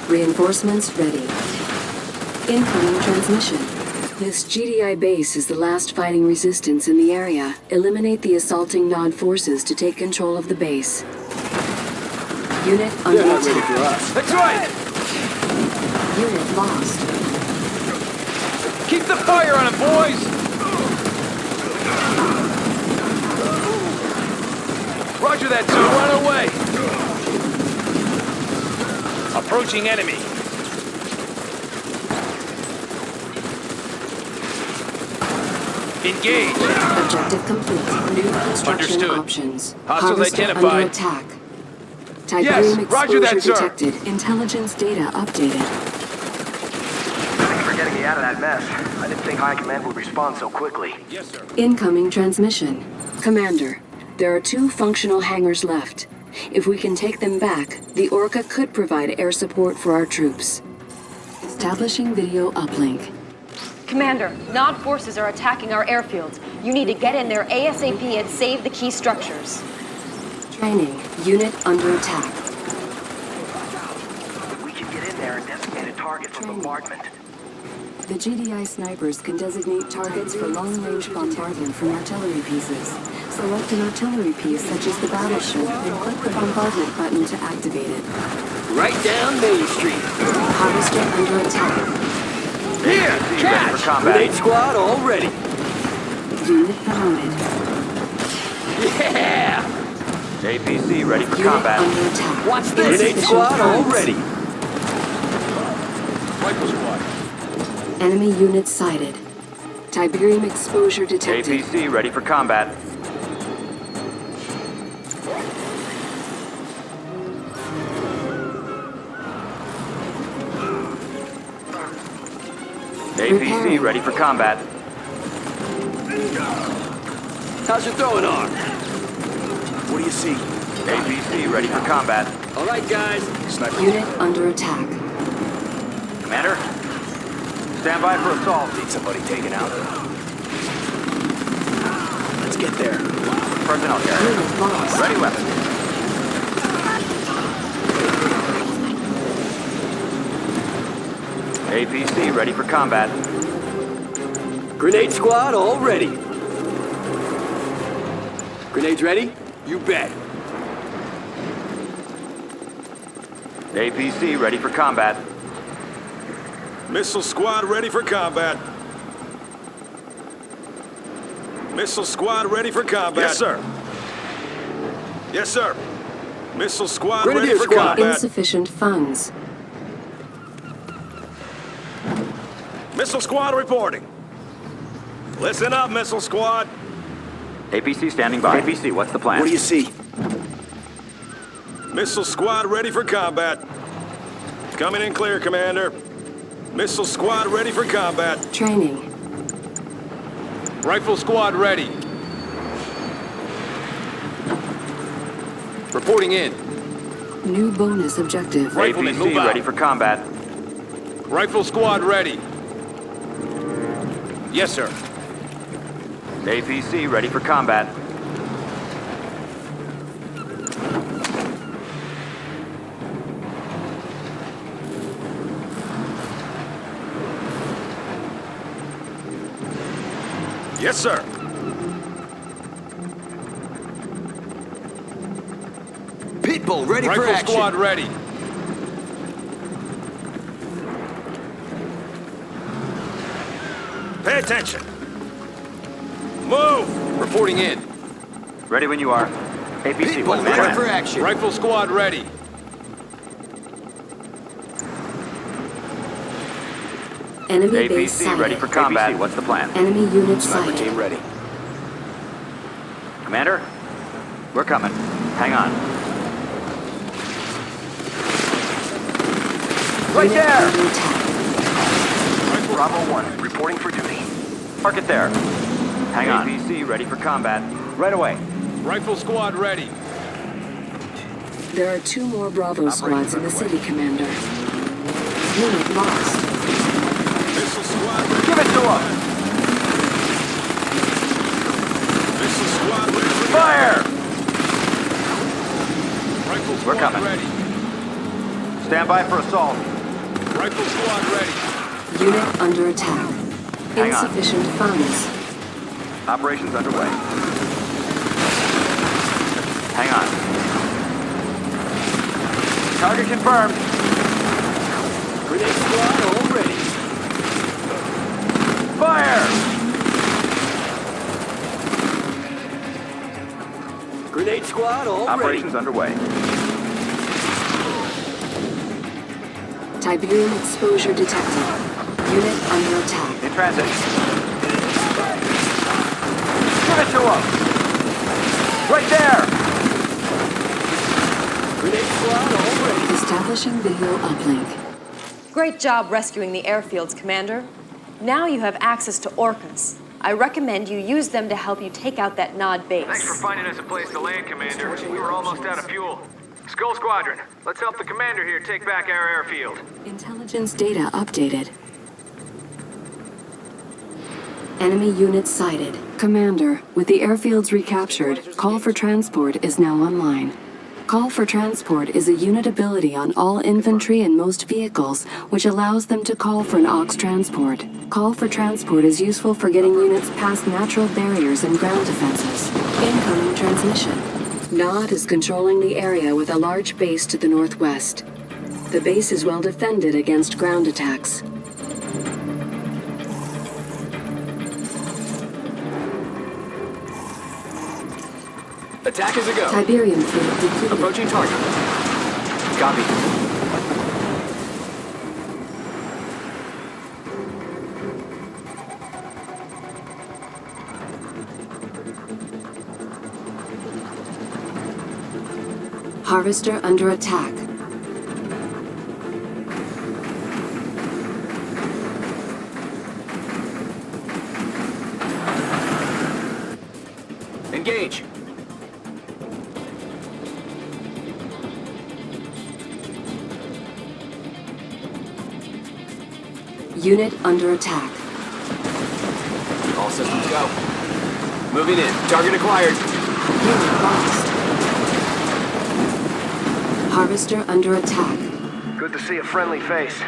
Reinforcements ready. Incoming transmission. This GDI base is the last fighting resistance in the area. Eliminate the assaulting Nod forces to take control of the base. Unit under They're not ready attack. for us. That's right! Unit lost. Keep the fire on him, boys! Roger that, sir. Run away! Approaching enemy. Engage. Objective complete. New construction Understood. options. Hostiles Harvester identified. under attack. Tiberium Yes, roger that, exposure sir. detected. Intelligence data updated. Thanks for getting me out of that mess. I didn't think High Command would respond so quickly. Yes, sir. Incoming transmission. Commander, there are 2 functional hangars left. If we can take them back, the Orca could provide air support for our troops. Establishing video uplink. Commander, Nod forces are attacking our airfields. You need to get in there ASAP and save the key structures. Training. Unit under attack. We can get in there and designate a target for bombardment. The GDI snipers can designate targets for long-range bombardment from artillery pieces. Select an artillery piece such as the battleship and click the bombardment button to activate it. Right down Main Street. Harvester under attack. Here! Catch! For combat. Grenade squad all ready. Unit promoted. Yeah! APC ready for Unit combat. under attack. Watch this. Insufficient Grenade squad all funds. ready. Rifle squad. Enemy unit sighted. Tiberium exposure detected. APC ready for combat. APC ready for combat. How's your throwing arm? What do you see? APC ready for combat. All right, guys. Sniper. Unit under attack. Commander, stand by for assault. Need somebody taken out? Let's get there. Personnel carrier. Unit lost. Ready weapon. APC ready for combat. Grenade squad all ready. Grenades ready? You bet. APC ready for combat. Missile squad ready for combat. Missile squad ready for combat. Yes, sir. Yes, sir. Missile squad Grenadier ready for squad. combat. Insufficient funds. Missile squad reporting. Listen up, missile squad. APC standing by. APC, what's the plan? What do you see? Missile squad ready for combat. Coming in clear, Commander. Missile squad ready for combat. Training. Rifle squad ready. Reporting in. New bonus objective. Rifleman, move APC out. ready for combat. Rifle squad ready. Yes, sir. APC ready for combat. Yes, sir. Pitbull ready for Rifle action. squad ready. Pay attention. Move. Reporting in. Ready when you are. APC, Pitbull what's the ready plan? for action. Rifle squad ready. Enemy base APC sighted. ready for combat. APC, what's the plan? Enemy unit Sniper sighted. team ready. Commander, we're coming. Hang on. Right Unit there! under attack. Bravo 1, reporting for duty. Park it there. Hang on. APC ready for combat. Right away. Rifle squad ready. There are 2 more Bravo squads in the city, Commander. Unit lost. Missile squad ready. Give it to him! Missile squad ready for Fire! Rifle We're squad coming. ready. Stand by for assault. Rifle squad ready. Unit under attack. Hang on. Insufficient funds. Operations underway. Hang on. Target confirmed. Grenade squad all ready. Fire! Grenade squad all Operations underway. Tiberium exposure detected. Unit under attack. In transit. Give it to him! Right there! Grenade squad all ready. Establishing video uplink. Great job rescuing the airfields, Commander. Now you have access to Orcas. I recommend you use them to help you take out that Nod base. Thanks for finding us a place to land, Commander. We were almost out of fuel. Skull Squadron, let's help the Commander here take back our airfield. Intelligence data updated. Enemy units sighted. Commander, with the airfields recaptured, call for transport is now online. Call for transport is a unit ability on all infantry and most vehicles, which allows them to call for an aux transport. Call for transport is useful for getting units past natural barriers and ground defenses. Incoming transmission. Nod is controlling the area with a large base to the northwest. The base is well defended against ground attacks. Attack is a go. Tiberium field depleted. Approaching target. Copy. Harvester under attack. Engage. Unit under attack. All systems go. Moving in. Target acquired. Unit lost. Harvester under attack. Good to see a friendly face.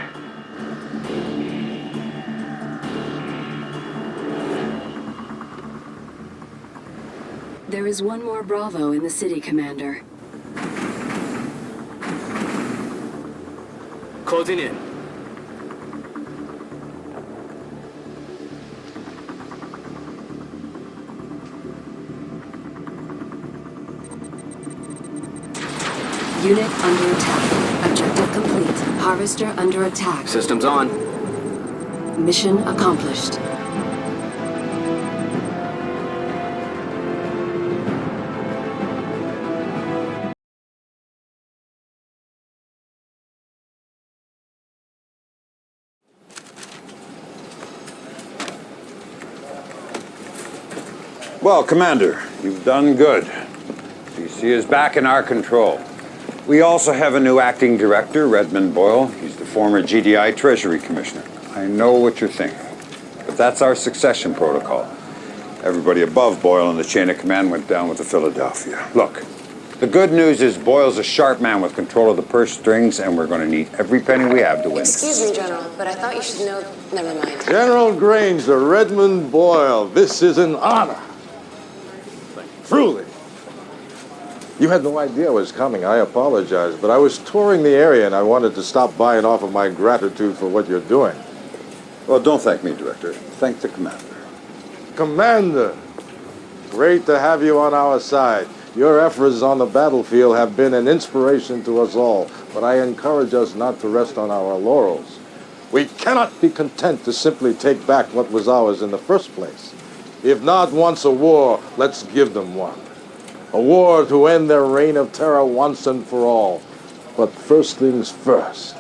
There is one more Bravo in the city, Commander. Closing in. Unit under attack. Objective complete. Harvester under attack. Systems on. Mission accomplished. Well, Commander, you've done good. DC is back in our control. We also have a new acting director, Redmond Boyle. He's the former GDI Treasury Commissioner. I know what you're thinking, but that's our succession protocol. Everybody above Boyle in the chain of command went down with the Philadelphia. Look, the good news is Boyle's a sharp man with control of the purse strings, and we're going to need every penny we have to win. Excuse me, General, but I thought you should know. Never mind. General Granger, Redmond Boyle, this is an honor. Truly. You had no idea I was coming. I apologize, but I was touring the area and I wanted to stop by and offer my gratitude for what you're doing. Well, don't thank me, Director. Thank the Commander. Commander, great to have you on our side. Your efforts on the battlefield have been an inspiration to us all, but I encourage us not to rest on our laurels. We cannot be content to simply take back what was ours in the first place. If Nod wants a war, let's give them one. A war to end their reign of terror once and for all. But first things first.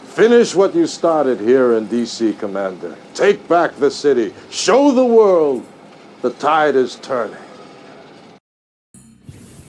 Finish what you started here in D.C., Commander. Take back the city. Show the world the tide is turning.